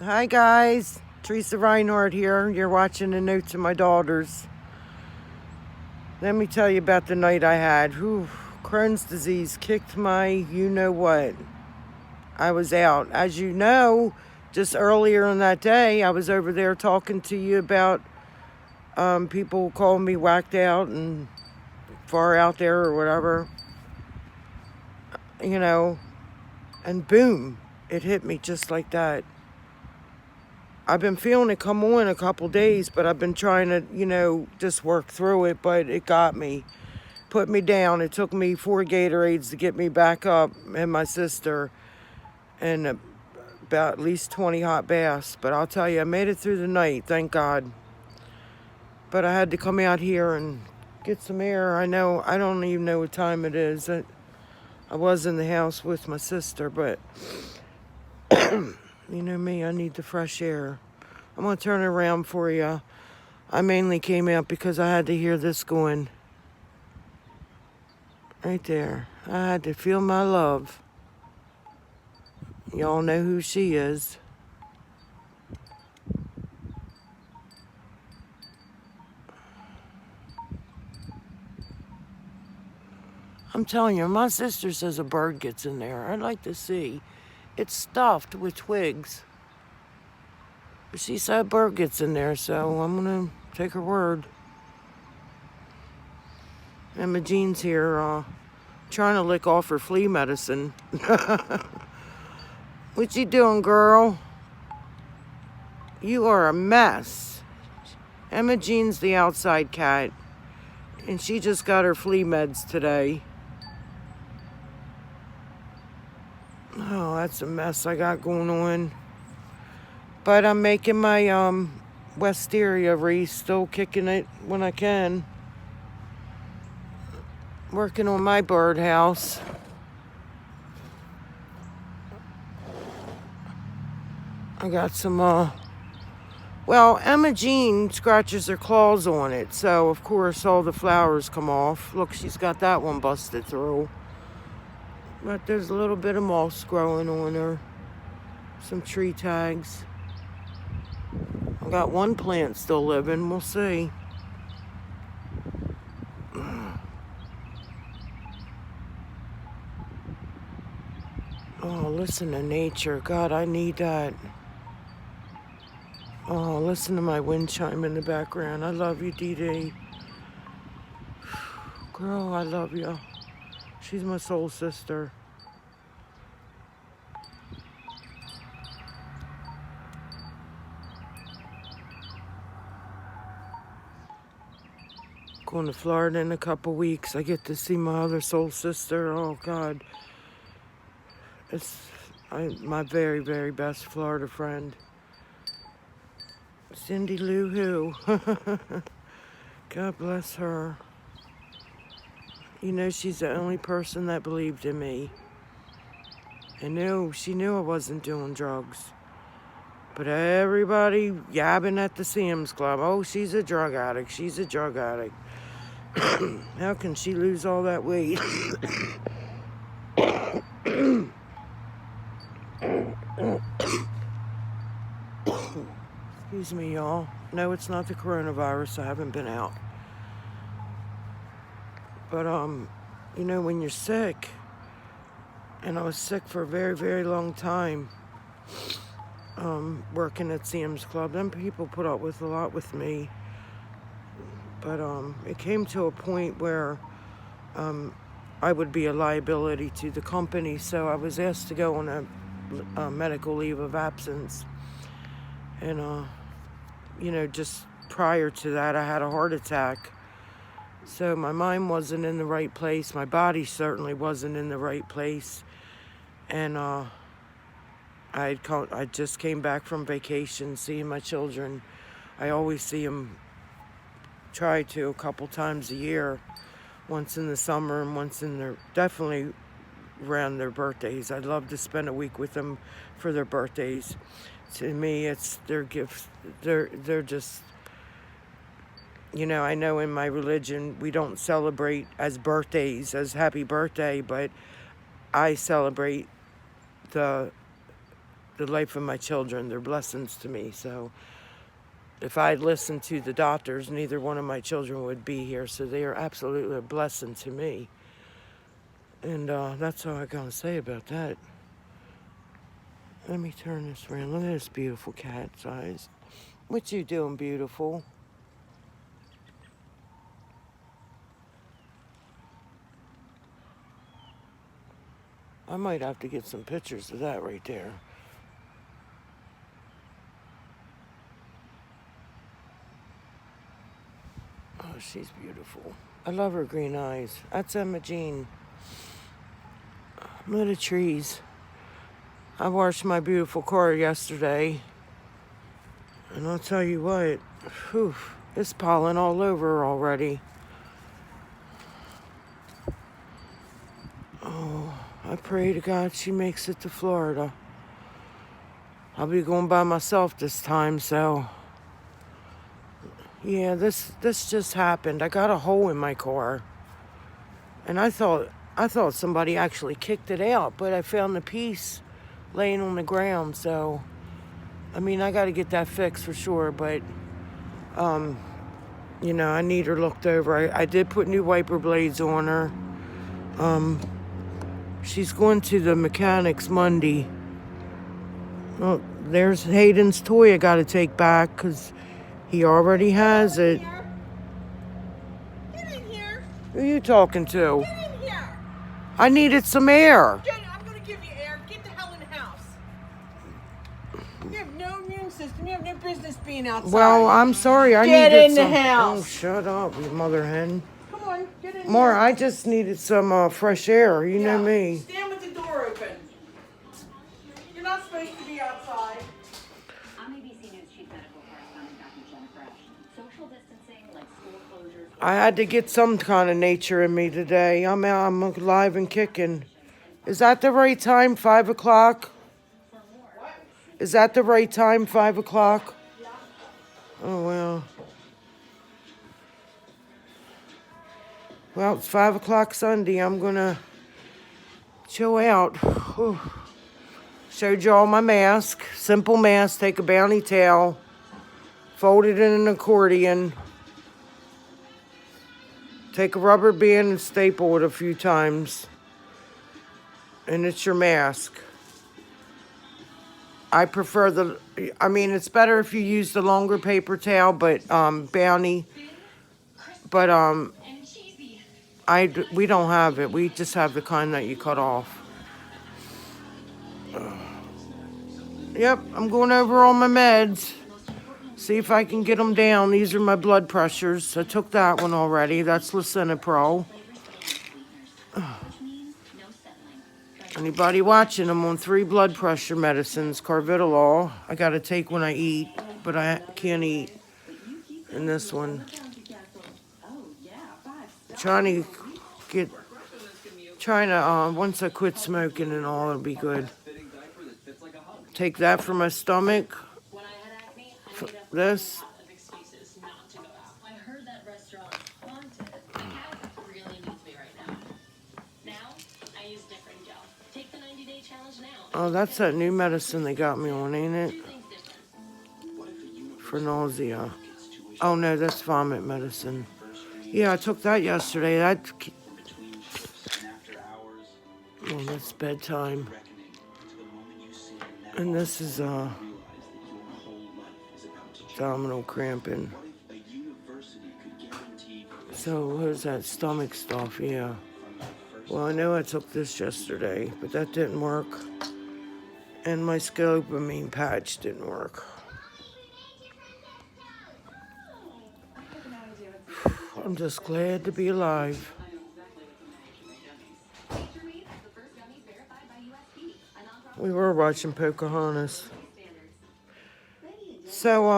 Hi guys, Teresa Reinhardt here. You're watching A Note to My Daughters. Let me tell you about the night I had. Crohn's disease kicked my you-know-what. I was out. As you know, just earlier in that day, I was over there talking to you about people calling me whacked out and far out there or whatever. You know, and boom, it hit me just like that. I've been feeling it come on a couple days, but I've been trying to, just work through it, but it got me, put me down. It took me 4 Gatorades to get me back up, and my sister, and about at least 20 hot baths. But I'll tell you, I made it through the night, thank God. But I had to come out here and get some air. I don't even know what time it is. I was in the house with my sister, but you know me, I need the fresh air. I'm going to turn it around for you. I mainly came out because I had to hear this going. Right there. I had to feel my love. Y'all know who she is. I'm telling you, my sister says a bird gets in there. I'd like to see. It's stuffed with twigs. But she said a bird gets in there, so I'm going to take her word. Emma Jean's here trying to lick off her flea medicine. What you doing, girl? You are a mess. Emma Jean's the outside cat, and she just got her flea meds today. Oh, that's a mess I got going on. But I'm making my wisteria wreath, still kicking it when I can. Working on my birdhouse. I got some, well, Emma Jean scratches her claws on it, so of course all the flowers come off. Look, she's got that one busted through. But there's a little bit of moss growing on her. Some tree tags. I got one plant still living, we'll see. Oh, listen to nature. God, I need that. Oh, listen to my wind chime in the background. I love you, Dee Dee. Girl, I love you. She's my soul sister. Going to Florida in a couple weeks. I get to see my other soul sister. Oh, God. It's my very, very best Florida friend. Cindy Lou Who. God bless her. You know, she's the only person that believed in me. She knew I wasn't doing drugs. But everybody yabbing at the Sam's Club, oh, she's a drug addict, she's a drug addict. How can she lose all that weight? Excuse me, y'all. No, it's not the coronavirus. I haven't been out. But, when you're sick, and I was sick for a very, very long time, working at Sam's Club, them people put up with a lot with me. But it came to a point where I would be a liability to the company, so I was asked to go on a medical leave of absence. And, just prior to that, I had a heart attack. So my mind wasn't in the right place. My body certainly wasn't in the right place. And I just came back from vacation, seeing my children. I always see them, try to, a couple times a year. Once in the summer and once definitely around their birthdays. I'd love to spend a week with them for their birthdays. To me, it's their gifts. They're just, I know in my religion we don't celebrate as birthdays, as happy birthday, but I celebrate the the life of my children. They're blessings to me. So if I listened to the doctors, neither one of my children would be here. So they are absolutely a blessing to me. And that's all I got to say about that. Let me turn this around. Look at this beautiful cat's eyes. What you doing, beautiful? I might have to get some pictures of that right there. Oh, she's beautiful. I love her green eyes. That's Emma Jean. Look at the trees. I washed my beautiful car yesterday. And I'll tell you what, whew, it's pollen all over already. Oh, I pray to God she makes it to Florida. I'll be going by myself this time, so yeah, this just happened. I got a hole in my car, and I thought somebody actually kicked it out, but I found the piece laying on the ground. So, I mean, I got to get that fixed for sure. But, you know, I need her looked over. I did put new wiper blades on her. She's going to the mechanics Monday. Well, there's Hayden's toy I got to take back because he already has it. Get in here. Who are you talking to? Get in here. I needed some air. I'm going to give you air. Get the hell in the house. You have no immune system. You have no business being outside. Well, I'm sorry. I Get needed in the some. house. Oh, shut up, you mother hen. Come on, get in More, here. I just needed some fresh air. You know me. Stand with the door open. You're not supposed to be outside. I'm ABC News Chief Medical Correspondent Dr. Jennifer Ashton. Social distancing, like school closures. I had to get some kind of nature in me today. I'm out. I'm alive and kicking. Is that the right time? 5 o'clock? Is that the right time? 5 o'clock? Oh, well. Well, it's 5 o'clock Sunday. I'm going to chill out. Whew. Showed you all my mask. Simple mask. Take a bounty towel. Fold it in an accordion. Take a rubber band and staple it a few times. And it's your mask. I prefer it's better if you use the longer paper towel, but bounty. But we don't have it. We just have the kind that you cut off. Yep, I'm going over all my meds. See if I can get them down. These are my blood pressures. I took that one already. That's lisinopril. Anybody watching? I'm on 3 blood pressure medicines. Carvedilol. I got to take when I eat, but I can't eat. And this one. Trying to once I quit smoking and all, it'll be good. Take that for my stomach. This. I heard that restaurant haunted. My cat really needs me right now. Now, I use different gel. Take the 90-day challenge now. Oh, that's that new medicine they got me on, ain't it? For nausea. Oh, no, that's vomit medicine. Yeah, I took that yesterday. That's bedtime. And this is abdominal cramping. So what is that stomach stuff? Yeah. Well, I know I took this yesterday, but that didn't work. And my scopamine patch didn't work. I'm just glad to be alive. We were watching Pocahontas. So,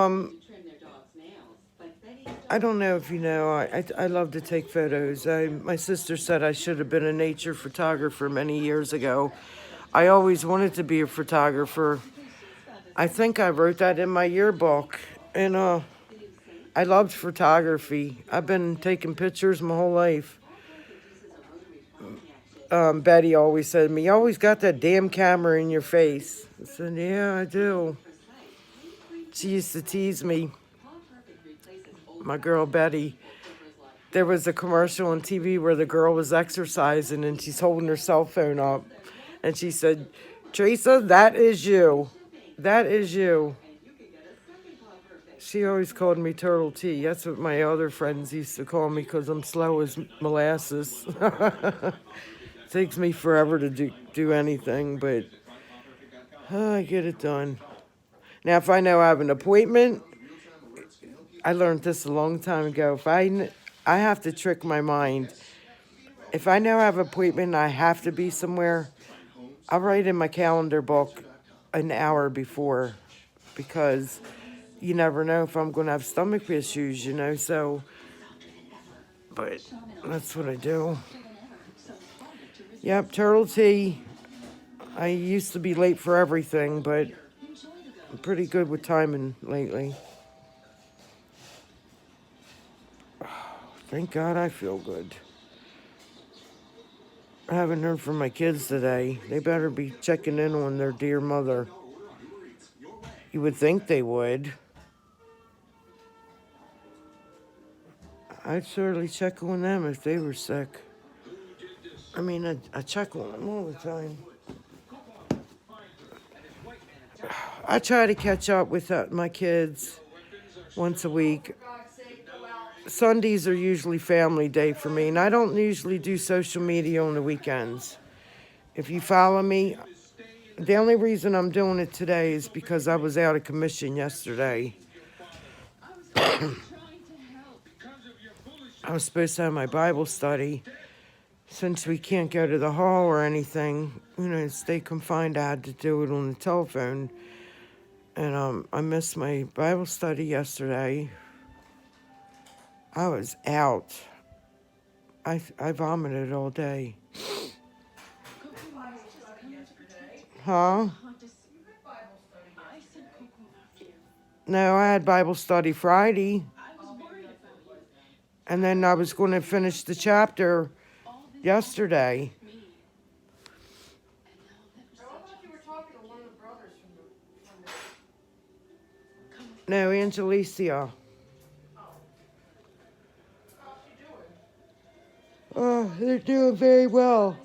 I don't know if you know, I love to take photos. My sister said I should have been a nature photographer many years ago. I always wanted to be a photographer. I think I wrote that in my yearbook. And I loved photography. I've been taking pictures my whole life. Betty always said to me, "You always got that damn camera in your face." I said, "Yeah, I do." She used to tease me, my girl Betty. There was a commercial on TV where the girl was exercising and she's holding her cell phone up. And she said, "Teresa, that is you. That is you." She always called me Turtle T. That's what my other friends used to call me because I'm slow as molasses. Takes me forever to do anything, but I get it done. Now, if I know I have an appointment, I learned this a long time ago. I have to trick my mind. If I know I have an appointment and I have to be somewhere, I'll write in my calendar book an hour before because you never know if I'm going to have stomach issues, so, but that's what I do. Yep, Turtle T. I used to be late for everything, but I'm pretty good with timing lately. Thank God I feel good. I haven't heard from my kids today. They better be checking in on their dear mother. You would think they would. I'd certainly check on them if they were sick. I mean, I check on them all the time. I try to catch up with my kids once a week. Sundays are usually family day for me, and I don't usually do social media on the weekends. If you follow me, the only reason I'm doing it today is because I was out of commission yesterday. I was supposed to have my Bible study. Since we can't go to the hall or anything, stay confined, I had to do it on the telephone. And I missed my Bible study yesterday. I was out. I vomited all day. Huh? No, I had Bible study Friday. And then I was going to finish the chapter yesterday. No, Angelicia. Oh, they're doing very well.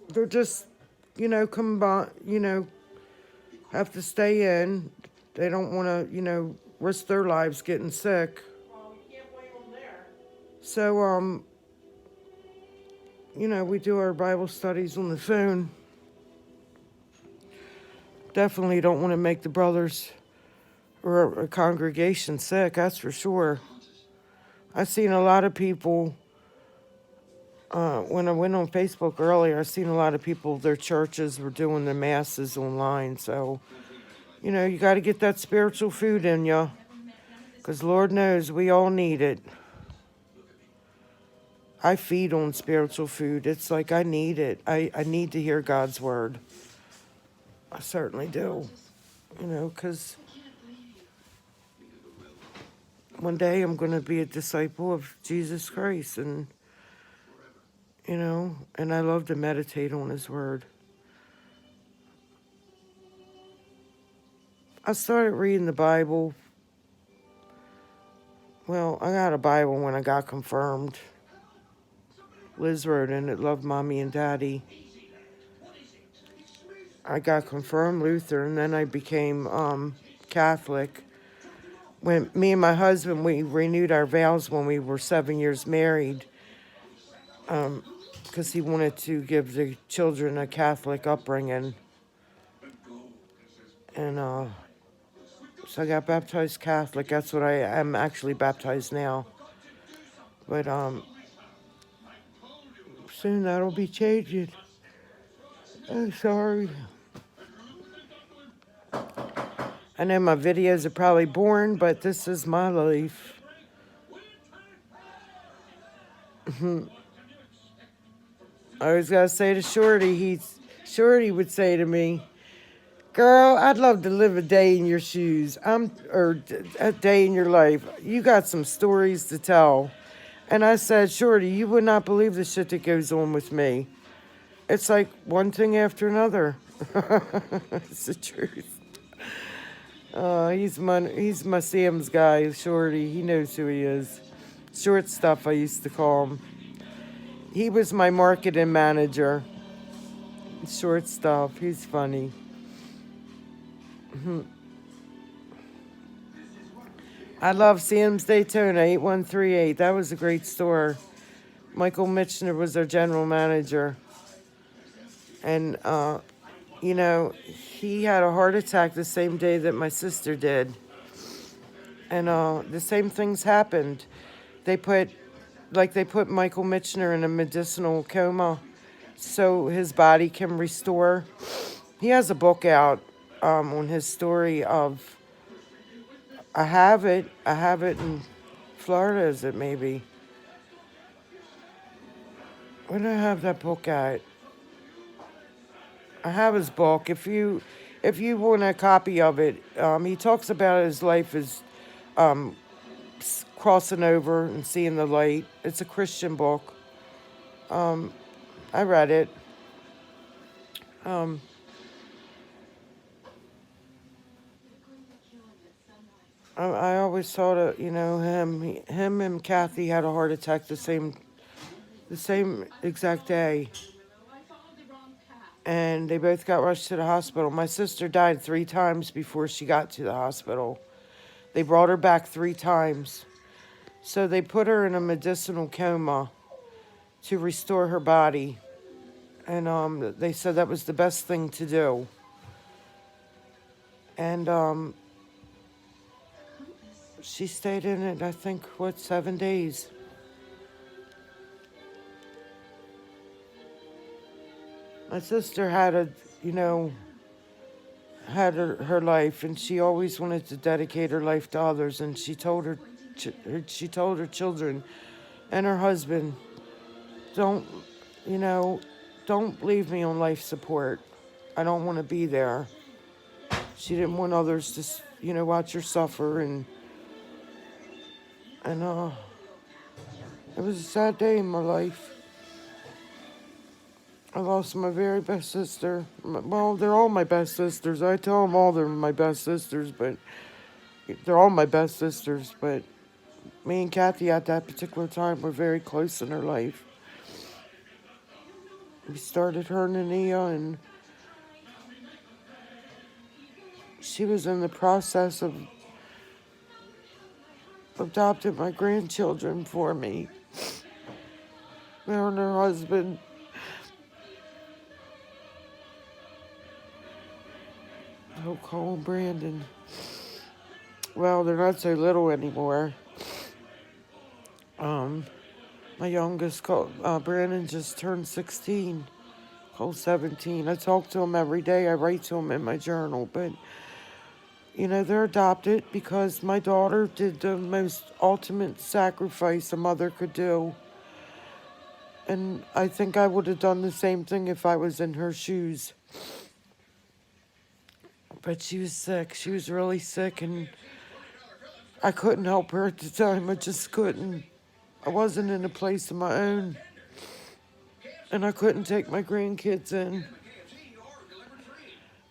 They're just, have to stay in. They don't want to, risk their lives getting sick. Well, you can't blame them there. So, we do our Bible studies on the phone. Definitely don't want to make the brothers or a congregation sick, that's for sure. I've seen a lot of people, when I went on Facebook earlier, I've seen a lot of people, their churches were doing the masses online. So, you got to get that spiritual food in you. Because Lord knows we all need it. I feed on spiritual food. It's like I need it. I need to hear God's word. I certainly do. Because one day I'm going to be a disciple of Jesus Christ. And I love to meditate on his word. I started reading the Bible. Well, I got a Bible when I got confirmed. Liz wrote in it, "Love Mommy and Daddy." I got confirmed Lutheran, then I became Catholic. When me and my husband, we renewed our vows when we were 7 years married. Because he wanted to give the children a Catholic upbringing. And so I got baptized Catholic. That's what I am actually baptized now. But soon that'll be changing. I'm sorry. I know my videos are probably boring, but this is my life. I always gotta say to Shorty, Shorty would say to me, "Girl, I'd love to live a day in your shoes. Or a day in your life. You got some stories to tell." And I said, Shorty, you would not believe the shit that goes on with me. It's like one thing after another. It's the truth. He's my Sam's guy, Shorty. He knows who he is. Short stuff, I used to call him. He was my marketing manager. Short stuff. He's funny. I love Sam's Daytona, 8138. That was a great store. Michael Mitchner was our general manager. And, you know, he had a heart attack the same day that my sister did. And the same things happened. They put Michael Mitchner in a medicinal coma so his body can restore. He has a book out on his story of, I have it in Florida, is it maybe? Where do I have that book at? I have his book. If you want a copy of it, he talks about his life as crossing over and seeing the light. It's a Christian book. I read it. I always thought that, you know, him and Kathy had a heart attack the same exact day. And they both got rushed to the hospital. My sister died 3 times before she got to the hospital. They brought her back 3 times. So they put her in a medicinal coma to restore her body. And they said that was the best thing to do. And she stayed in it, I think, 7 days. My sister had her life, and she always wanted to dedicate her life to others. And she told her children and her husband, don't leave me on life support. I don't want to be there. She didn't want others to, watch her suffer, and it was a sad day in my life. I lost my very best sister. Well, they're all my best sisters. I tell them all they're my best sisters, but they're all my best sisters. But me and Kathy at that particular time were very close in her life. We started her and Ania, and she was in the process of adopting my grandchildren for me. Her and her husband. Oh, Cole and Brandon. Well, they're not so little anymore. My youngest, Brandon, just turned 16. Cole's 17. I talk to him every day. I write to him in my journal. But, they're adopted because my daughter did the most ultimate sacrifice a mother could do. And I think I would have done the same thing if I was in her shoes. But she was sick. She was really sick, and I couldn't help her at the time. I just couldn't. I wasn't in a place of my own. And I couldn't take my grandkids in.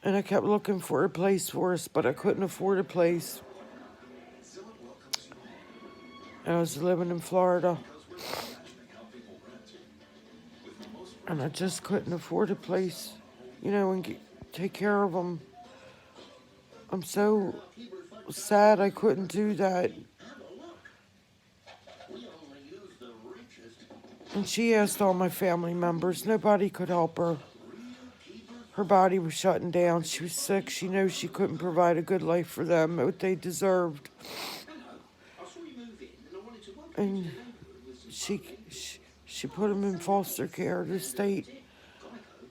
And I kept looking for a place for us, but I couldn't afford a place. And I was living in Florida. And I just couldn't afford a place, and take care of them. I'm so sad I couldn't do that. And she asked all my family members. Nobody could help her. Her body was shutting down. She was sick. She knows she couldn't provide a good life for them, what they deserved. And she put them in foster care. The state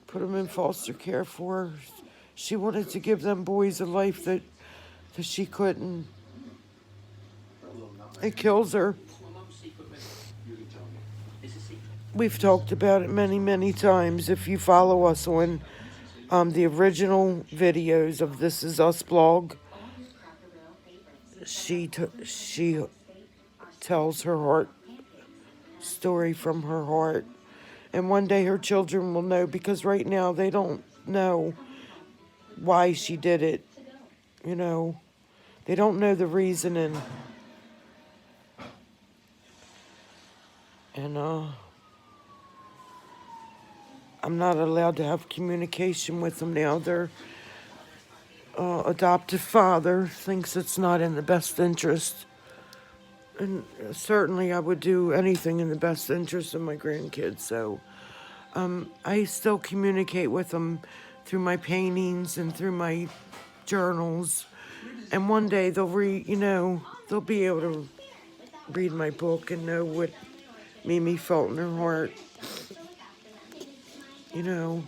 put them in foster care for her. She wanted to give them boys a life that she couldn't. It kills her. We've talked about it many, many times. If you follow us on the original videos of This Is Us blog, she tells her story from her heart. And one day her children will know, because right now they don't know why she did it. You know, they don't know the reasoning. And I'm not allowed to have communication with them now. Their adoptive father thinks it's not in the best interest. And certainly I would do anything in the best interest of my grandkids. So I still communicate with them through my paintings and through my journals. And one day they'll they'll be able to read my book and know what Mimi felt in her heart. You know,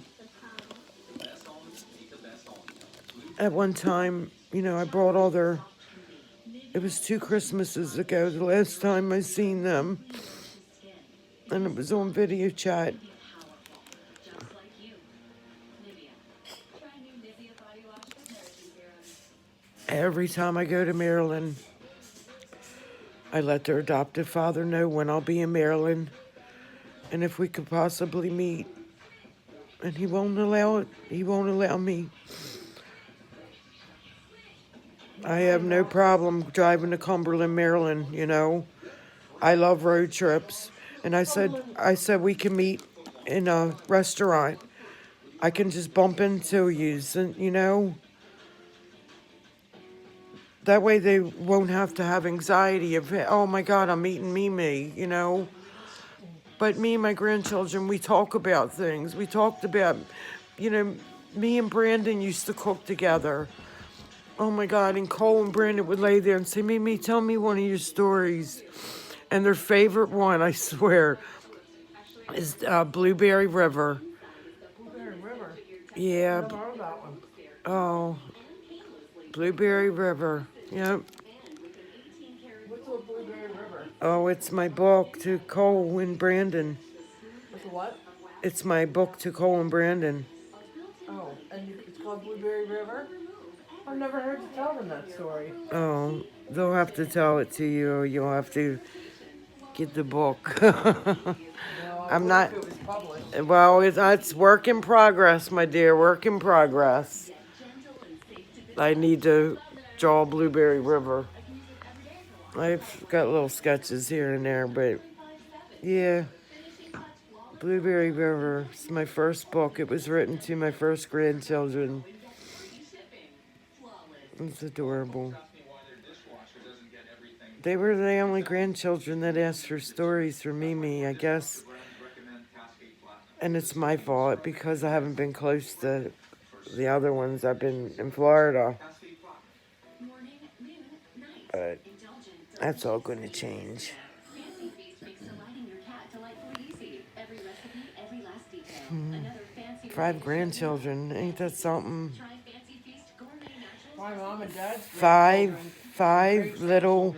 at one time, I brought all their, it was 2 Christmases ago, the last time I seen them. And it was on video chat. Every time I go to Maryland, I let their adoptive father know when I'll be in Maryland and if we could possibly meet. And he won't allow it. He won't allow me. I have no problem driving to Cumberland, Maryland, I love road trips. And I said we can meet in a restaurant. I can just bump into you, and that way they won't have to have anxiety of, oh my God, I'm meeting Mimi, But me and my grandchildren, we talk about things. We talked about, me and Brandon used to cook together. Oh my God, and Cole and Brandon would lay there and say, Mimi, tell me one of your stories. And their favorite one, I swear, is Blueberry River. Blueberry River. Yeah. Never heard that one. Oh, Blueberry River. Yep. What's a Blueberry River? Oh, it's my book to Cole and Brandon. What's a what? It's my book to Cole and Brandon. Oh, and it's called Blueberry River? I've never heard you tell them that story. Oh, they'll have to tell it to you, or you'll have to get the book. I'm not. If it was published. Well, it's work in progress, my dear. Work in progress. I need to draw Blueberry River. I've got little sketches here and there, but yeah. Blueberry River. It's my first book. It was written to my first grandchildren. It's adorable. They were the only grandchildren that asked for stories from Mimi, I guess. And it's my fault because I haven't been close to the other ones. I've been in Florida. But that's all going to change. 5 grandchildren. Ain't that something? My mom and dad's Five grandchildren. little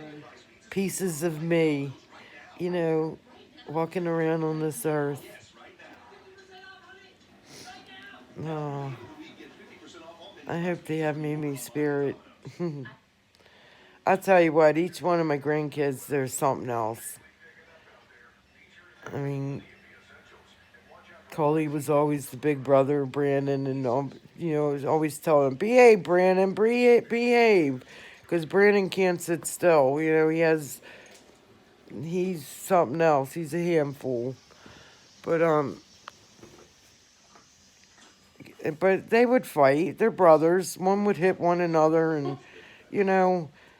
pieces of me, walking around on this earth. Oh, I hope they have Mimi's spirit. I'll tell you what, each one of my grandkids, there's something else. I mean, Coley was always the big brother of Brandon, and was always telling him, behave, Brandon, behave. Because Brandon can't sit still. He's something else. He's a handful. But they would fight. They're brothers. One would hit one another. And,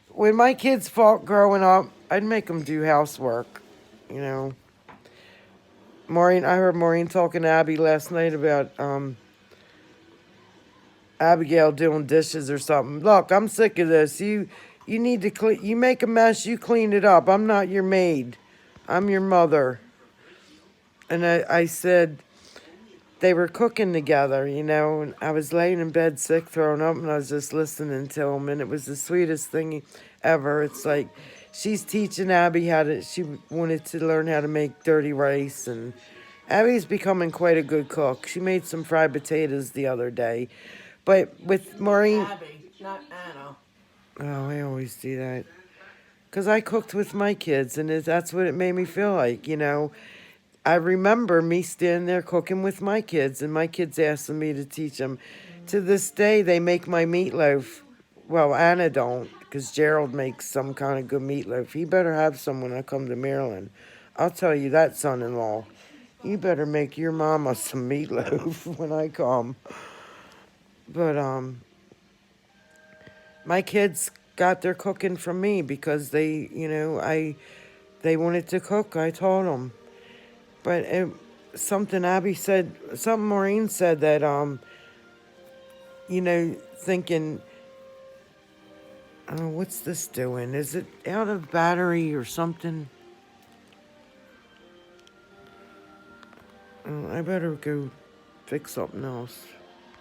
when my kids fought growing up, I'd make them do housework, Maureen, I heard Maureen talking to Abby last night about Abigail doing dishes or something. Look, I'm sick of this. You need to clean. You make a mess, you clean it up. I'm not your maid. I'm your mother. And I said they were cooking together, and I was laying in bed sick, thrown up, and I was just listening to them, and it was the sweetest thing ever. It's like she's teaching Abby she wanted to learn how to make dirty rice, and Abby's becoming quite a good cook. She made some fried potatoes the other day. But with Maureen... Abby, not Anna. Oh, I always do that. because I cooked with my kids, and that's what it made me feel like, you know. I remember me standing there cooking with my kids, and my kids asking me to teach them. To this day, they make my meatloaf. Well, Anna don't, because Gerald makes some kind of good meatloaf. He better have some when I come to Maryland. I'll tell you that, son-in-law. You better make your mama some meatloaf when I come. But, my kids got their cooking from me because they, you know, they wanted to cook. I told them. But something Abby said, something Maureen said that, you know, thinking, oh, what's this doing? Is it out of battery or something? Oh, I better go fix something else.